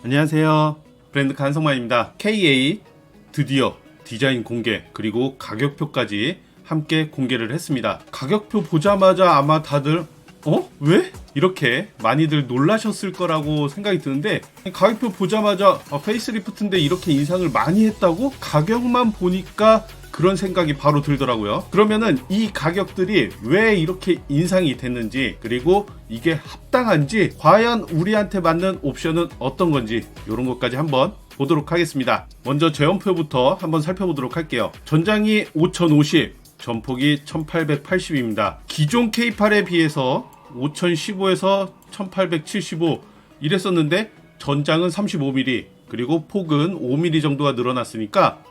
안녕하세요. 브랜드 간성만입니다. KA 드디어 디자인 공개 그리고 가격표까지 함께 공개를 했습니다. 가격표 보자마자 아마 다들 왜? 이렇게 많이들 놀라셨을 거라고 생각이 드는데, 가격표 보자마자 페이스리프트인데 이렇게 인상을 많이 했다고? 가격만 보니까 그런 생각이 바로 들더라고요. 그러면은 이 가격들이 왜 이렇게 인상이 됐는지, 그리고 이게 합당한지, 과연 우리한테 맞는 옵션은 어떤 건지, 이런 것까지 한번 보도록 하겠습니다. 먼저 제원표부터 한번 살펴보도록 할게요. 전장이 5050, 전폭이 1880입니다. 기존 K8에 비해서 5015에서 1875 이랬었는데, 전장은 35mm 그리고 폭은 5mm 정도가 늘어났으니까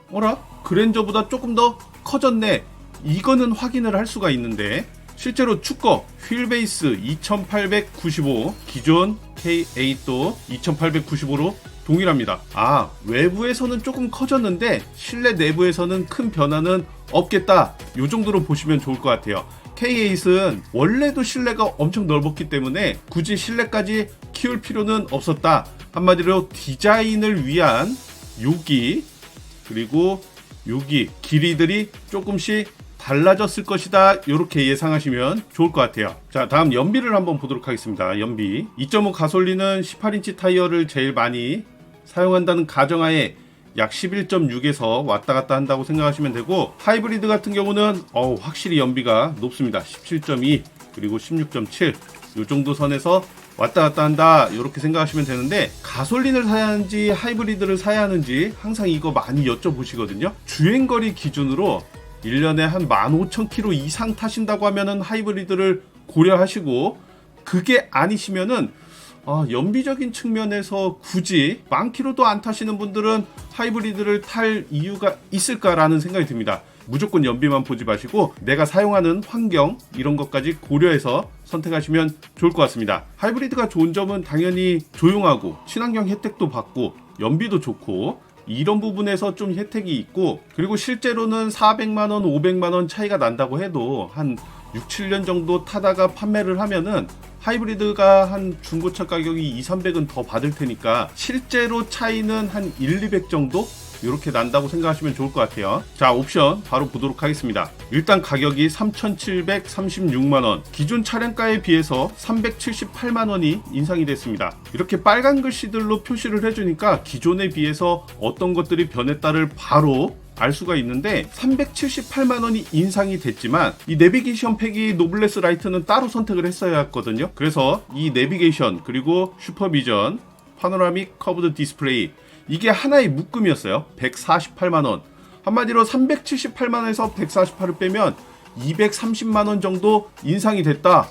그랜저보다 조금 더 커졌네, 이거는 확인을 할 수가 있는데, 실제로 축거 휠베이스 2895, 기존 K8도 2895로 동일합니다. 외부에서는 조금 커졌는데 실내 내부에서는 큰 변화는 없겠다, 이 정도로 보시면 좋을 것 같아요. K8은 원래도 실내가 엄청 넓었기 때문에 굳이 실내까지 키울 필요는 없었다. 한마디로 디자인을 위한 요기, 그리고 여기 길이들이 조금씩 달라졌을 것이다, 이렇게 예상하시면 좋을 것 같아요. 자, 다음 연비를 한번 보도록 하겠습니다. 연비 2.5 가솔린은 18인치 타이어를 제일 많이 사용한다는 가정하에 약 11.6에서 왔다 갔다 한다고 생각하시면 되고, 하이브리드 같은 경우는 확실히 연비가 높습니다. 17.2 그리고 16.7, 이 정도 선에서 왔다 갔다 한다, 이렇게 생각하시면 되는데, 가솔린을 사야 하는지 하이브리드를 사야 하는지 항상 이거 많이 여쭤보시거든요. 주행거리 기준으로 1년에 한 15,000km 이상 타신다고 하면은 하이브리드를 고려하시고, 그게 아니시면은 연비적인 측면에서 굳이 10,000km도 안 타시는 분들은 하이브리드를 탈 이유가 있을까라는 생각이 듭니다. 무조건 연비만 보지 마시고 내가 사용하는 환경, 이런 것까지 고려해서 선택하시면 좋을 것 같습니다. 하이브리드가 좋은 점은 당연히 조용하고 친환경 혜택도 받고 연비도 좋고, 이런 부분에서 좀 혜택이 있고, 그리고 실제로는 400만원 500만원 차이가 난다고 해도 한 6, 7년 정도 타다가 판매를 하면은 하이브리드가 한 중고차 가격이 200~300은 더 받을 테니까 실제로 차이는 한 100~200 정도? 이렇게 난다고 생각하시면 좋을 것 같아요. 자, 옵션 바로 보도록 하겠습니다. 일단 가격이 3,736만원, 기존 차량가에 비해서 378만원이 인상이 됐습니다. 이렇게 빨간 글씨들로 표시를 해주니까 기존에 비해서 어떤 것들이 변했다를 바로 알 수가 있는데, 378만원이 인상이 됐지만 이 내비게이션 팩이 노블레스 라이트는 따로 선택을 했어야 했거든요. 그래서 이 내비게이션 그리고 슈퍼비전, 파노라믹 커브드 디스플레이, 이게 하나의 묶음이었어요. 148만원. 한마디로 378만원에서 148을 빼면 230만원 정도 인상이 됐다.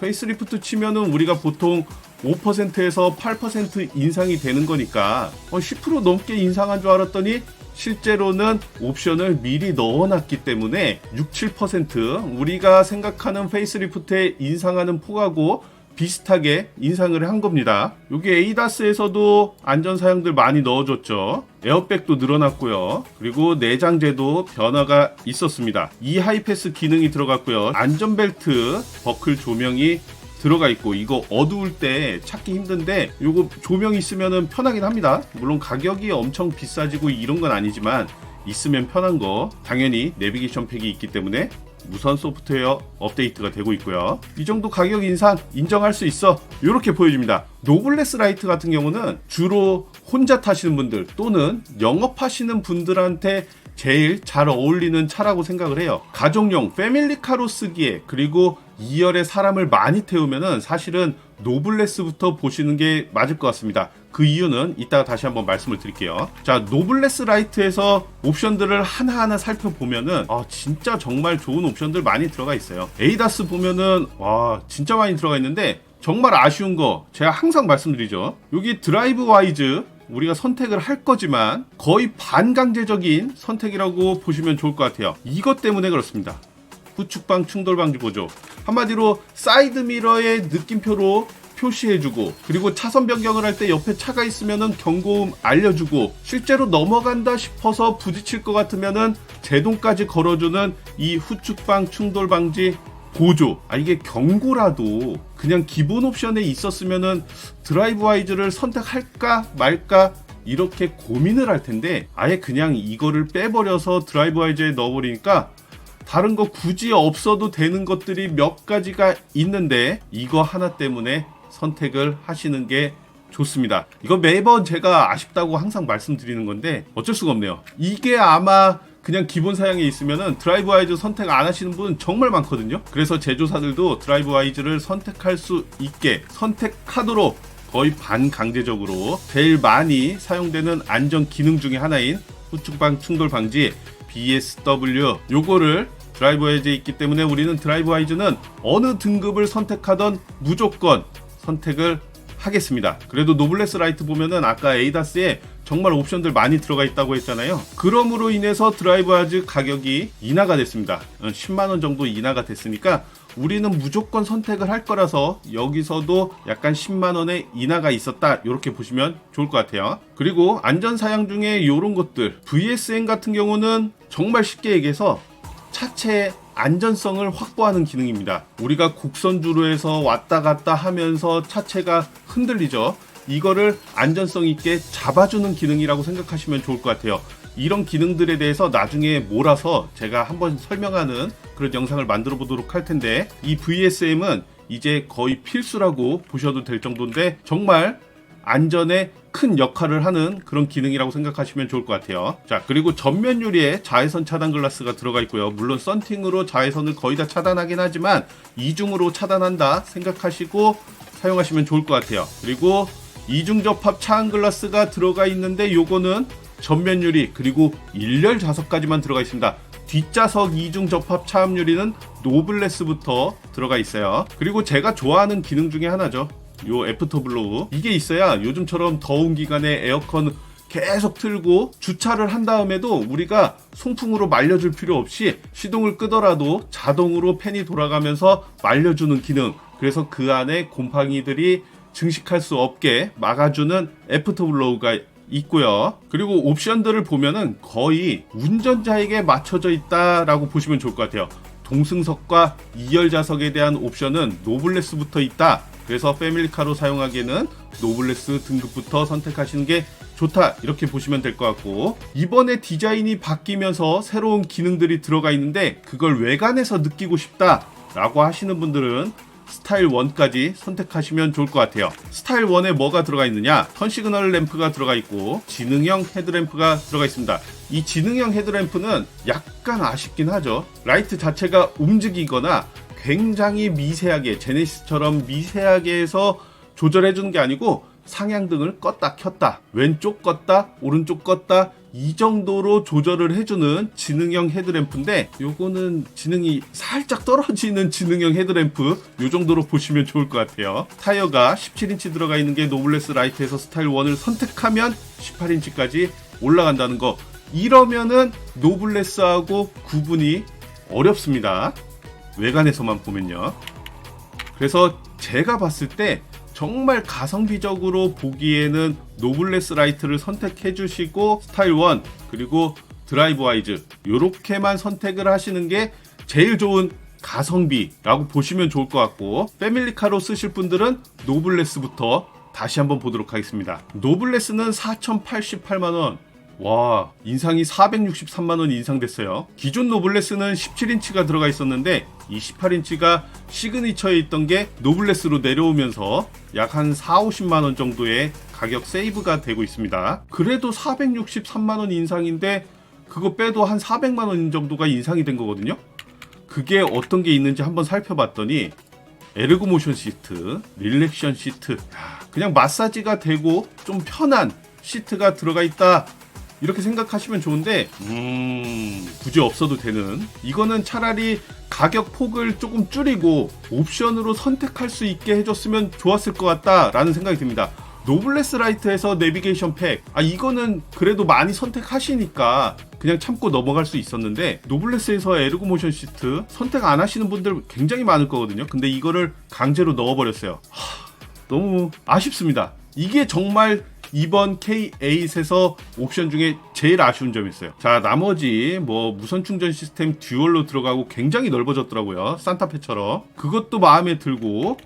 페이스리프트 치면은 우리가 보통 5%에서 8% 인상이 되는 거니까 10% 넘게 인상한 줄 알았더니 실제로는 옵션을 미리 넣어놨기 때문에 6~7% 우리가 생각하는 페이스리프트에 인상하는 폭하고 비슷하게 인상을 한 겁니다. 여기 에이다스에서도 안전사양들 많이 넣어줬죠. 에어백도 늘어났고요. 그리고 내장재도 변화가 있었습니다. 하이패스 기능이 들어갔고요. 안전벨트 버클 조명이 들어가 있고, 이거 어두울 때 찾기 힘든데 요거 조명 있으면 편하긴 합니다. 물론 가격이 엄청 비싸지고 이런 건 아니지만 있으면 편한 거, 당연히 내비게이션 팩이 있기 때문에 무선 소프트웨어 업데이트가 되고 있고요. 이 정도 가격 인상 인정할 수 있어, 이렇게 보여집니다. 노블레스 라이트 같은 경우는 주로 혼자 타시는 분들 또는 영업하시는 분들한테 제일 잘 어울리는 차라고 생각을 해요. 가족용 패밀리카로 쓰기에, 그리고 2열에 사람을 많이 태우면은 사실은 노블레스부터 보시는 게 맞을 것 같습니다. 그 이유는 이따가 다시 한번 말씀을 드릴게요. 자, 노블레스 라이트에서 옵션들을 하나하나 살펴보면은 진짜 정말 좋은 옵션들 많이 들어가 있어요. 에이다스 보면은 진짜 많이 들어가 있는데, 정말 아쉬운 거 제가 항상 말씀드리죠. 여기 드라이브 와이즈 우리가 선택을 할 거지만 거의 반강제적인 선택이라고 보시면 좋을 것 같아요. 이것 때문에 그렇습니다. 후측방 충돌 방지 보조, 한마디로 사이드 미러의 느낌표로 표시해주고, 그리고 차선 변경을 할 때 옆에 차가 있으면은 경고음 알려주고, 실제로 넘어간다 싶어서 부딪힐 것 같으면은 제동까지 걸어주는 이 후측방 충돌 방지 보조. 이게 경고라도 그냥 기본 옵션에 있었으면은 드라이브 와이즈를 선택할까 말까 이렇게 고민을 할 텐데, 아예 그냥 이거를 빼버려서 드라이브 와이즈에 넣어버리니까 다른 거 굳이 없어도 되는 것들이 몇 가지가 있는데 이거 하나 때문에 선택을 하시는 게 좋습니다. 이거 매번 제가 아쉽다고 항상 말씀드리는 건데 어쩔 수가 없네요. 이게 아마 그냥 기본 사양에 있으면은 드라이브 와이즈 선택 안 하시는 분 정말 많거든요. 그래서 제조사들도 드라이브 와이즈를 선택할 수 있게 선택하도록 거의 반강제적으로 제일 많이 사용되는 안전 기능 중에 하나인 후측방 충돌 방지 BSW, 요거를 드라이브 와이즈에 있기 때문에 우리는 드라이브 와이즈는 어느 등급을 선택하던 무조건 선택을 하겠습니다. 그래도 노블레스 라이트 보면은 아까 에이다스에 정말 옵션들 많이 들어가 있다고 했잖아요. 그럼으로 인해서 드라이브 와이즈 가격이 인하가 됐습니다. 10만원 정도 인하가 됐으니까 우리는 무조건 선택을 할 거라서 여기서도 약간 10만원의 인하가 있었다, 이렇게 보시면 좋을 것 같아요. 그리고 안전사양 중에 이런 것들, VSM 같은 경우는 정말 쉽게 얘기해서 차체의 안전성을 확보하는 기능입니다. 우리가 곡선주로에서 왔다 갔다 하면서 차체가 흔들리죠. 이거를 안전성 있게 잡아주는 기능이라고 생각하시면 좋을 것 같아요. 이런 기능들에 대해서 나중에 몰아서 제가 한번 설명하는 그런 영상을 만들어 보도록 할 텐데, 이 VSM은 이제 거의 필수라고 보셔도 될 정도인데 정말 안전에 큰 역할을 하는 그런 기능이라고 생각하시면 좋을 것 같아요. 자, 그리고 전면 유리에 자외선 차단 글라스가 들어가 있고요. 물론 썬팅으로 자외선을 거의 다 차단하긴 하지만 이중으로 차단한다 생각하시고 사용하시면 좋을 것 같아요. 그리고 이중 접합 차안 글라스가 들어가 있는데 요거는 전면 유리 그리고 일렬 좌석까지만 들어가 있습니다. 뒷좌석 이중 접합 차음 유리는 노블레스부터 들어가 있어요. 그리고 제가 좋아하는 기능 중에 하나죠. 요 애프터 블로우, 이게 있어야 요즘처럼 더운 기간에 에어컨 계속 틀고 주차를 한 다음에도 우리가 송풍으로 말려줄 필요 없이 시동을 끄더라도 자동으로 팬이 돌아가면서 말려주는 기능, 그래서 그 안에 곰팡이들이 증식할 수 없게 막아주는 애프터 블로우가 있고요. 그리고 옵션들을 보면은 거의 운전자에게 맞춰져 있다라고 보시면 좋을 것 같아요. 동승석과 2열 좌석에 대한 옵션은 노블레스부터 있다. 그래서 패밀리카로 사용하기에는 노블레스 등급부터 선택하시는 게 좋다, 이렇게 보시면 될 것 같고, 이번에 디자인이 바뀌면서 새로운 기능들이 들어가 있는데 그걸 외관에서 느끼고 싶다 라고 하시는 분들은 스타일 1까지 선택하시면 좋을 것 같아요. 스타일 1에 뭐가 들어가 있느냐, 턴시그널 램프가 들어가 있고 지능형 헤드램프가 들어가 있습니다. 이 지능형 헤드램프는 약간 아쉽긴 하죠. 라이트 자체가 움직이거나 굉장히 미세하게, 제네시스처럼 미세하게 해서 조절해주는 게 아니고 상향등을 껐다 켰다, 왼쪽 껐다 오른쪽 껐다, 이 정도로 조절을 해주는 지능형 헤드램프인데 요거는 지능이 살짝 떨어지는 지능형 헤드램프, 요 정도로 보시면 좋을 것 같아요. 타이어가 17인치 들어가 있는 게 노블레스 라이트에서 스타일 1을 선택하면 18인치까지 올라간다는 거, 이러면은 노블레스하고 구분이 어렵습니다. 외관에서만 보면요. 그래서 제가 봤을 때 정말 가성비적으로 보기에는 노블레스 라이트를 선택해 주시고 스타일 1 그리고 드라이브 와이즈 요렇게만 선택을 하시는 게 제일 좋은 가성비라고 보시면 좋을 것 같고, 패밀리카로 쓰실 분들은 노블레스부터 다시 한번 보도록 하겠습니다. 노블레스는 4,088만원, 와, 인상이 463만원 인상됐어요. 기존 노블레스는 17인치가 들어가 있었는데 이 18인치가 시그니처에 있던 게 노블레스로 내려오면서 약 한 4,50만원 정도의 가격 세이브가 되고 있습니다. 그래도 463만원 인상인데 그거 빼도 한 400만원 정도가 인상이 된 거거든요. 그게 어떤 게 있는지 한번 살펴봤더니 에르고 모션 시트, 릴렉션 시트, 그냥 마사지가 되고 좀 편한 시트가 들어가 있다, 이렇게 생각하시면 좋은데 굳이 없어도 되는, 이거는 차라리 가격 폭을 조금 줄이고 옵션으로 선택할 수 있게 해줬으면 좋았을 것 같다라는 생각이 듭니다. 노블레스 라이트에서 내비게이션 팩, 이거는 그래도 많이 선택하시니까 그냥 참고 넘어갈 수 있었는데, 노블레스에서 에르고 모션 시트 선택 안 하시는 분들 굉장히 많을 거거든요. 근데 이거를 강제로 넣어버렸어요. 너무 아쉽습니다. 이게 정말 이번 K8에서 옵션 중에 제일 아쉬운 점이었어요. 자, 나머지 뭐 무선 충전 시스템 듀얼로 들어가고 굉장히 넓어졌더라고요. 산타페처럼. 그것도 마음에 들고,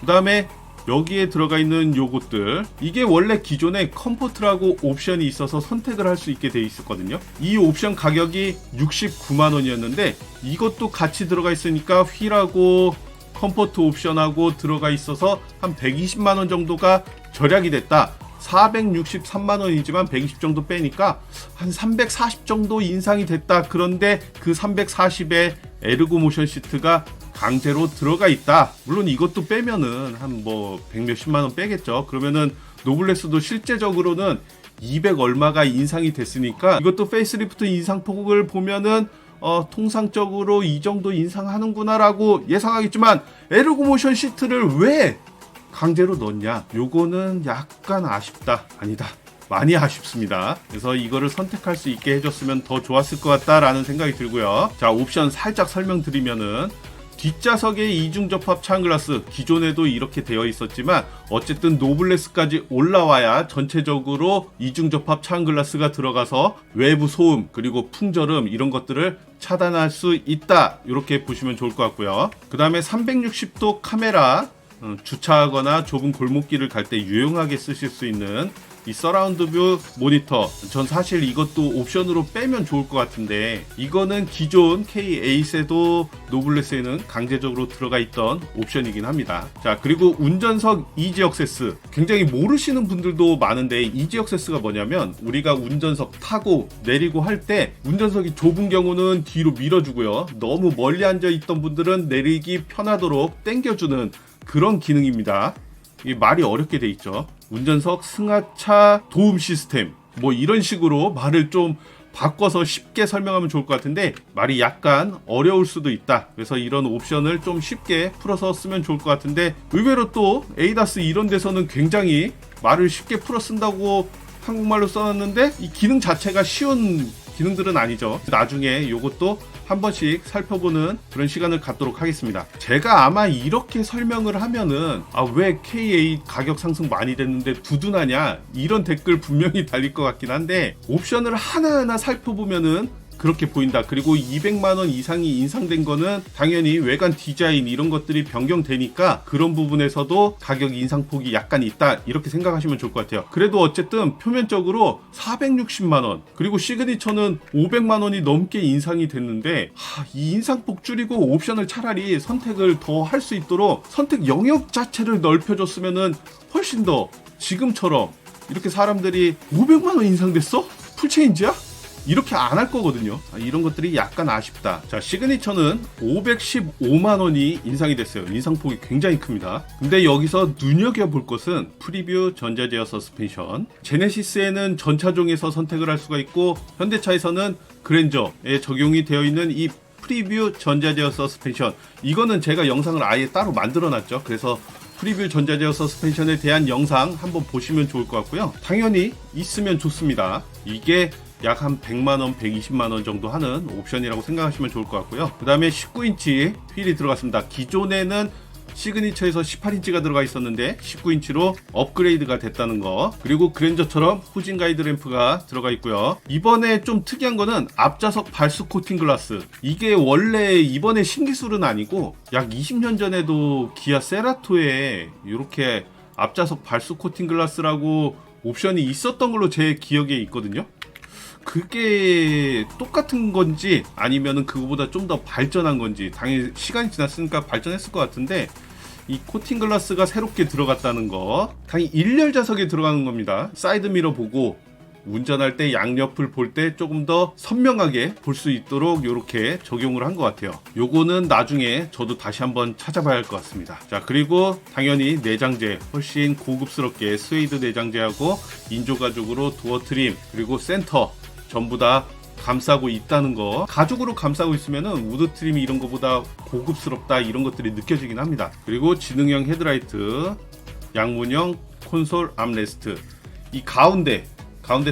그 다음에 여기에 들어가 있는 요것들, 이게 원래 기존에 컴포트라고 옵션이 있어서 선택을 할 수 있게 돼 있었거든요. 이 옵션 가격이 69만원이었는데 이것도 같이 들어가 있으니까 휠하고 컴포트 옵션하고 들어가 있어서 한 120만원 정도가 절약이 됐다. 463만원이지만 120 정도 빼니까 한 340 정도 인상이 됐다. 그런데 그 340에 에르고 모션 시트가 강제로 들어가 있다. 물론 이것도 빼면은 한 뭐 100몇십만원 빼겠죠. 그러면은 노블레스도 실제적으로는 200 얼마가 인상이 됐으니까 이것도 페이스리프트 인상폭을 보면은 통상적으로 이 정도 인상하는구나 라고 예상하겠지만 에르고 모션 시트를 왜 강제로 넣었냐? 요거는 약간 아쉽다. 아니다. 많이 아쉽습니다. 그래서 이거를 선택할 수 있게 해줬으면 더 좋았을 것 같다라는 생각이 들고요. 자, 옵션 살짝 설명드리면은 뒷좌석의 이중 접합 차은글라스, 기존에도 이렇게 되어 있었지만 어쨌든 노블레스까지 올라와야 전체적으로 이중 접합 차은글라스가 들어가서 외부 소음 그리고 풍절음 이런 것들을 차단할 수 있다. 이렇게 보시면 좋을 것 같고요. 그 다음에 360도 카메라, 주차하거나 좁은 골목길을 갈 때 유용하게 쓰실 수 있는 이 서라운드 뷰 모니터, 전 사실 이것도 옵션으로 빼면 좋을 것 같은데 이거는 기존 K8에도 노블레스에는 강제적으로 들어가 있던 옵션이긴 합니다. 자, 그리고 운전석 이지 액세스, 굉장히 모르시는 분들도 많은데 이지 액세스가 뭐냐면 우리가 운전석 타고 내리고 할 때 운전석이 좁은 경우는 뒤로 밀어주고요, 너무 멀리 앉아 있던 분들은 내리기 편하도록 당겨주는 그런 기능입니다. 이 말이 어렵게 돼 있죠. 운전석 승하차 도움 시스템, 뭐 이런 식으로 말을 좀 바꿔서 쉽게 설명하면 좋을 것 같은데 말이 약간 어려울 수도 있다. 그래서 이런 옵션을 좀 쉽게 풀어서 쓰면 좋을 것 같은데 의외로 또 에이다스 이런 데서는 굉장히 말을 쉽게 풀어 쓴다고 한국말로 써놨는데 이 기능 자체가 쉬운 기능들은 아니죠. 나중에 이것도 한 번씩 살펴보는 그런 시간을 갖도록 하겠습니다. 제가 아마 이렇게 설명을 하면은 왜 K8 가격 상승 많이 됐는데 두둔하냐 이런 댓글 분명히 달릴 것 같긴 한데 옵션을 하나하나 살펴보면은 그렇게 보인다. 그리고 200만원 이상이 인상된 거는 당연히 외관 디자인 이런 것들이 변경되니까 그런 부분에서도 가격 인상폭이 약간 있다 이렇게 생각하시면 좋을 것 같아요. 그래도 어쨌든 표면적으로 460만원 그리고 시그니처는 500만원이 넘게 인상이 됐는데 이 인상폭 줄이고 옵션을 차라리 선택을 더 할 수 있도록 선택 영역 자체를 넓혀줬으면은 훨씬 더 지금처럼 이렇게 사람들이 500만원 인상됐어? 풀체인지야? 이렇게 안 할 거거든요. 이런 것들이 약간 아쉽다. 자, 시그니처는 515만원이 인상이 됐어요. 인상폭이 굉장히 큽니다. 근데 여기서 눈여겨볼 것은 프리뷰 전자제어 서스펜션. 제네시스에는 전차종에서 선택을 할 수가 있고 현대차에서는 그랜저에 적용이 되어 있는 이 프리뷰 전자제어 서스펜션, 이거는 제가 영상을 아예 따로 만들어 놨죠. 그래서 프리뷰 전자제어 서스펜션에 대한 영상 한번 보시면 좋을 것 같고요. 당연히 있으면 좋습니다. 이게 약 한 100만원, 120만원 정도 하는 옵션이라고 생각하시면 좋을 것 같고요. 그 다음에 19인치 휠이 들어갔습니다. 기존에는 시그니처에서 18인치가 들어가 있었는데 19인치로 업그레이드가 됐다는 거, 그리고 그랜저처럼 후진 가이드 램프가 들어가 있고요. 이번에 좀 특이한 거는 앞좌석 발수 코팅 글라스. 이게 원래 이번에 신기술은 아니고 약 20년 전에도 기아 세라토에 이렇게 앞좌석 발수 코팅 글라스라고 옵션이 있었던 걸로 제 기억에 있거든요. 그게 똑같은 건지 아니면은 그거보다 좀 더 발전한 건지, 당연히 시간이 지났으니까 발전했을 것 같은데 이 코팅 글라스가 새롭게 들어갔다는 거, 당연히 1열 좌석에 들어가는 겁니다. 사이드 미러 보고 운전할 때 양옆을 볼 때 조금 더 선명하게 볼 수 있도록 이렇게 적용을 한 것 같아요. 요거는 나중에 저도 다시 한번 찾아봐야 할 것 같습니다. 자, 그리고 당연히 내장재, 훨씬 고급스럽게 스웨이드 내장재하고 인조 가죽으로 도어 트림 그리고 센터 전부 다 감싸고 있다는 거. 가죽으로 감싸고 있으면은 우드 트림이 이런 거보다 고급스럽다 이런 것들이 느껴지긴 합니다. 그리고 지능형 헤드라이트, 양문형 콘솔 암레스트. 이 가운데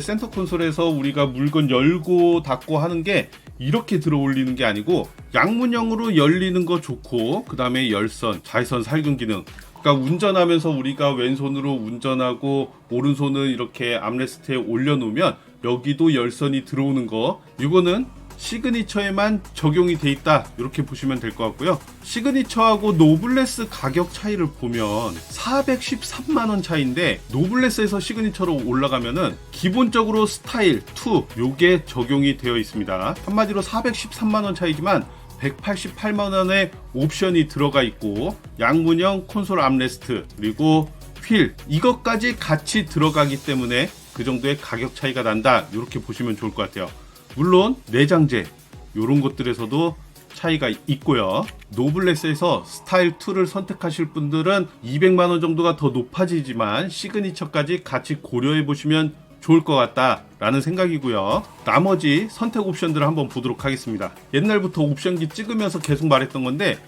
센터 콘솔에서 우리가 물건 열고 닫고 하는 게 이렇게 들어 올리는 게 아니고 양문형으로 열리는 거 좋고, 그 다음에 열선, 자외선 살균 기능. 그러니까 운전하면서 우리가 왼손으로 운전하고 오른손을 이렇게 암레스트에 올려놓으면 여기도 열선이 들어오는 거, 이거는 시그니처에만 적용이 돼 있다, 이렇게 보시면 될 것 같고요. 시그니처하고 노블레스 가격 차이를 보면 413만원 차이인데, 노블레스에서 시그니처로 올라가면은 기본적으로 스타일 2 요게 적용이 되어 있습니다. 한마디로 413만원 차이지만 188만원의 옵션이 들어가 있고, 양문형 콘솔 암레스트 그리고 휠 이것까지 같이 들어가기 때문에 그 정도의 가격 차이가 난다, 이렇게 보시면 좋을 것 같아요. 물론 내장재 이런 것들에서도 차이가 있고요. 노블레스에서 스타일 2를 선택하실 분들은 200만원 정도가 더 높아지지만 시그니처까지 같이 고려해 보시면 좋을 것 같다 라는 생각이고요. 나머지 선택 옵션들을 한번 보도록 하겠습니다. 옛날부터 옵션기 찍으면서 계속 말했던 건데,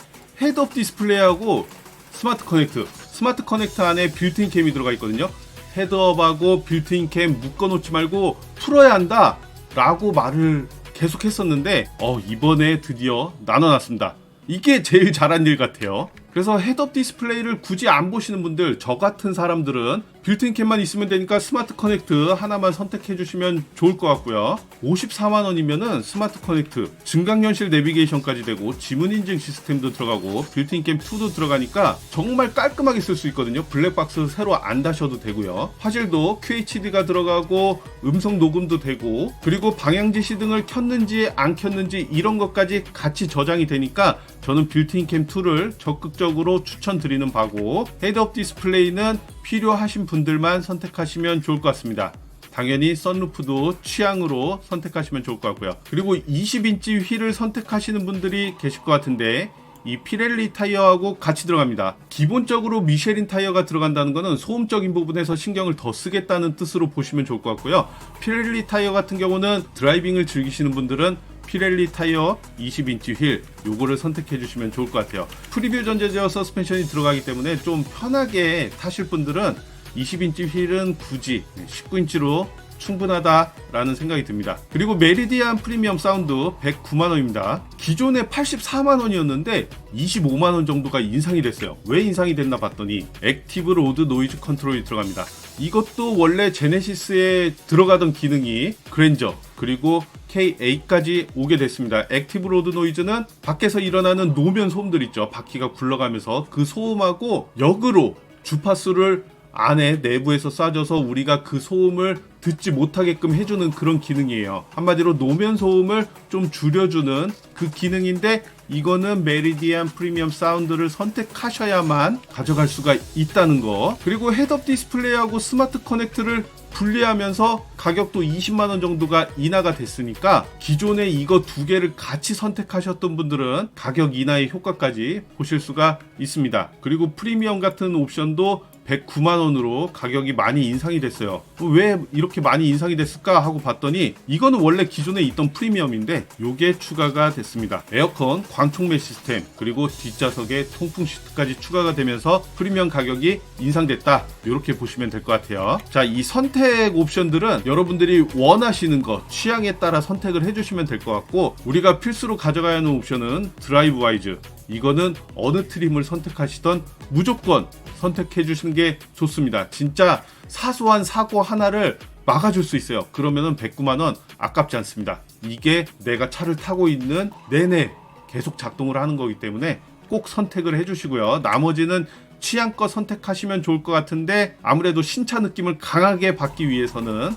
헤드업 디스플레이하고 스마트 커넥트 안에 빌트인 캠이 들어가 있거든요. 헤드업하고 빌트인 캠 묶어놓지 말고 풀어야 한다 라고 말을 계속 했었는데, 이번에 드디어 나눠놨습니다. 이게 제일 잘한 일 같아요. 그래서 헤드업 디스플레이를 굳이 안 보시는 분들, 저 같은 사람들은 빌트인 캠만 있으면 되니까 스마트 커넥트 하나만 선택해 주시면 좋을 것 같고요. 54만원이면은 스마트 커넥트, 증강현실 내비게이션까지 되고 지문 인증 시스템도 들어가고 빌트인 캠 2도 들어가니까 정말 깔끔하게 쓸 수 있거든요. 블랙박스 새로 안 다셔도 되고요. 화질도 QHD가 들어가고 음성 녹음도 되고, 그리고 방향지시 등을 켰는지 안 켰는지 이런 것까지 같이 저장이 되니까 저는 빌트인 캠 2를 적극적으로 추천드리는 바고, 헤드업 디스플레이는 필요하신 분들만 선택하시면 좋을 것 같습니다. 당연히 썬루프도 취향으로 선택하시면 좋을 것 같고요. 그리고 20인치 휠을 선택하시는 분들이 계실 것 같은데, 이 피렐리 타이어하고 같이 들어갑니다. 기본적으로 미쉐린 타이어가 들어간다는 것은 소음적인 부분에서 신경을 더 쓰겠다는 뜻으로 보시면 좋을 것 같고요. 피렐리 타이어 같은 경우는 드라이빙을 즐기시는 분들은 피렐리 타이어 20인치 휠 요거를 선택해 주시면 좋을 것 같아요. 프리뷰 전자 제어 서스펜션이 들어가기 때문에 좀 편하게 타실 분들은 20인치 휠은 굳이 19인치로 충분하다라는 생각이 듭니다. 그리고 메리디안 프리미엄 사운드 109만원입니다. 기존에 84만원이었는데 25만원 정도가 인상이 됐어요. 왜 인상이 됐나 봤더니 액티브 로드 노이즈 컨트롤이 들어갑니다. 이것도 원래 제네시스에 들어가던 기능이 그랜저 그리고 K8까지 오게 됐습니다. 액티브 로드 노이즈는 밖에서 일어나는 노면 소음들 있죠. 바퀴가 굴러가면서 그 소음하고 역으로 주파수를 안에 내부에서 쏴줘서 우리가 그 소음을 듣지 못하게끔 해주는 그런 기능이에요. 한마디로 노면 소음을 좀 줄여주는 그 기능인데, 이거는 메리디안 프리미엄 사운드를 선택하셔야만 가져갈 수가 있다는 거. 그리고 헤드업 디스플레이하고 스마트 커넥트를 분리하면서 가격도 20만원 정도가 인하가 됐으니까, 기존에 이거 두 개를 같이 선택하셨던 분들은 가격 인하의 효과까지 보실 수가 있습니다. 그리고 프리미엄 같은 옵션도 109만원으로 가격이 많이 인상이 됐어요. 왜 이렇게 많이 인상이 됐을까 하고 봤더니, 이거는 원래 기존에 있던 프리미엄인데 요게 추가가 됐습니다. 에어컨 광촉매 시스템 그리고 뒷좌석에 통풍 시트까지 추가가 되면서 프리미엄 가격이 인상됐다, 이렇게 보시면 될 것 같아요. 자, 이 선택 옵션들은 여러분들이 원하시는 것 취향에 따라 선택을 해주시면 될 것 같고, 우리가 필수로 가져가야 하는 옵션은 드라이브 와이즈, 이거는 어느 트림을 선택하시던 무조건 선택해 주시는 게 좋습니다. 진짜 사소한 사고 하나를 막아줄 수 있어요. 그러면은 109만원 아깝지 않습니다. 이게 내가 차를 타고 있는 내내 계속 작동을 하는 거기 때문에 꼭 선택을 해 주시고요. 나머지는 취향껏 선택하시면 좋을 것 같은데, 아무래도 신차 느낌을 강하게 받기 위해서는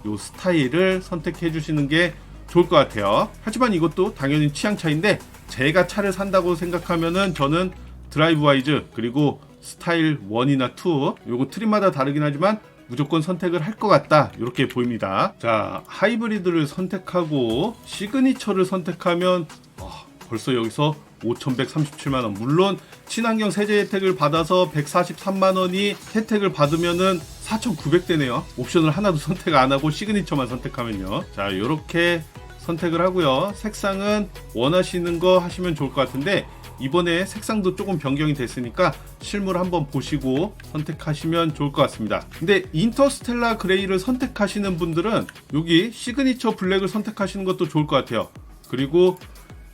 요 스타일을 선택해 주시는 게 좋을 것 같아요. 하지만 이것도 당연히 취향 차인데, 제가 차를 산다고 생각하면은 저는 드라이브 와이즈 그리고 스타일 1이나 2 요거 트림마다 다르긴 하지만 무조건 선택을 할 것 같다, 이렇게 보입니다. 자, 하이브리드를 선택하고 시그니처를 선택하면 벌써 여기서 5,137만원. 물론 친환경 세제 혜택을 받아서 143만원이 혜택을 받으면은 4,900대네요. 옵션을 하나도 선택 안 하고 시그니처만 선택하면요. 자, 이렇게 선택을 하고요. 색상은 원하시는 거 하시면 좋을 것 같은데, 이번에 색상도 조금 변경이 됐으니까 실물 한번 보시고 선택하시면 좋을 것 같습니다. 근데 인터스텔라 그레이를 선택하시는 분들은 여기 시그니처 블랙을 선택하시는 것도 좋을 것 같아요. 그리고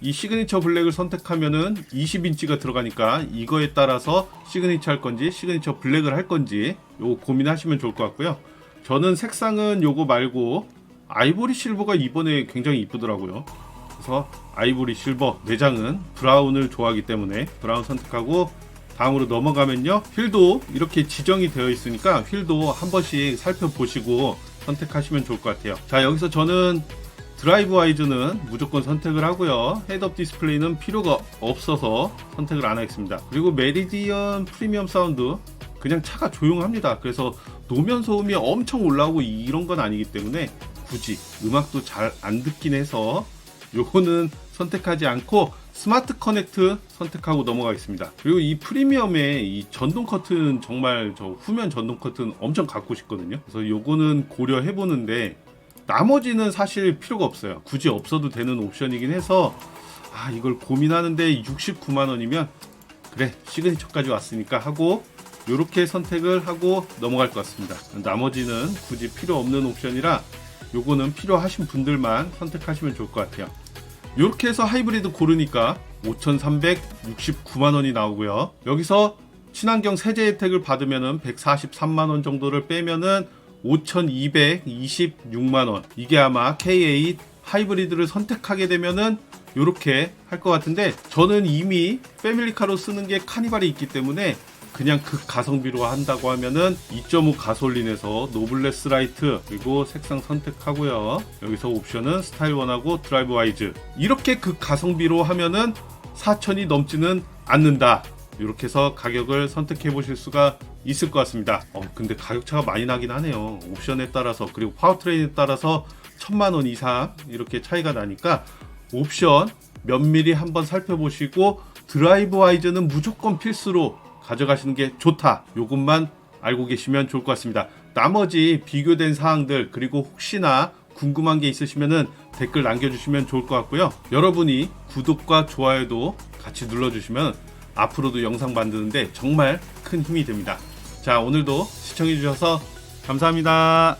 이 시그니처 블랙을 선택하면은 20인치가 들어가니까 이거에 따라서 시그니처 할 건지 시그니처 블랙을 할 건지 요거 고민하시면 좋을 것 같고요. 저는 색상은 요거 말고 아이보리 실버가 이번에 굉장히 이쁘더라고요. 그래서 아이보리 실버, 내장은 브라운을 좋아하기 때문에 브라운 선택하고 다음으로 넘어가면요, 휠도 이렇게 지정이 되어 있으니까 휠도 한 번씩 살펴보시고 선택하시면 좋을 것 같아요. 자, 여기서 저는 드라이브 와이즈는 무조건 선택을 하고요, 헤드업 디스플레이는 필요가 없어서 선택을 안 하겠습니다. 그리고 메리디언 프리미엄 사운드, 그냥 차가 조용합니다. 그래서 노면 소음이 엄청 올라오고 이런 건 아니기 때문에 굳이 음악도 잘 안 듣긴 해서 요거는 선택하지 않고 스마트 커넥트 선택하고 넘어가겠습니다. 그리고 이 프리미엄의 이 전동 커튼, 정말 저 후면 전동 커튼 엄청 갖고 싶거든요. 그래서 요거는 고려해 보는데 나머지는 사실 필요가 없어요. 굳이 없어도 되는 옵션이긴 해서 이걸 고민하는데 69만 원이면 그래, 시그니처까지 왔으니까 하고 요렇게 선택을 하고 넘어갈 것 같습니다. 나머지는 굳이 필요 없는 옵션이라 요거는 필요하신 분들만 선택하시면 좋을 것 같아요. 이렇게 해서 하이브리드 고르니까 5,369만 원이 나오고요. 여기서 친환경 세제 혜택을 받으면은 143만 원 정도를 빼면은 5,226만 원. 이게 아마 K8 하이브리드를 선택하게 되면은 이렇게 할 것 같은데, 저는 이미 패밀리카로 쓰는 게 카니발이 있기 때문에 그냥 그 가성비로 한다고 하면은 2.5 가솔린에서 노블레스 라이트, 그리고 색상 선택하고요. 여기서 옵션은 스타일 원하고 드라이브 와이즈, 이렇게 그 가성비로 하면은 4,000이 넘지는 않는다. 이렇게 해서 가격을 선택해 보실 수가 있을 것 같습니다. 근데 가격차가 많이 나긴 하네요. 옵션에 따라서, 그리고 파워트레인에 따라서 1,000만 원 이상 이렇게 차이가 나니까 옵션 면밀히 한번 살펴보시고 드라이브 와이즈는 무조건 필수로 가져가시는 게 좋다. 요것만 알고 계시면 좋을 것 같습니다. 나머지 비교된 사항들, 그리고 혹시나 궁금한 게 있으시면은 댓글 남겨주시면 좋을 것 같고요. 여러분이 구독과 좋아요도 같이 눌러주시면 앞으로도 영상 만드는데 정말 큰 힘이 됩니다. 자, 오늘도 시청해주셔서 감사합니다.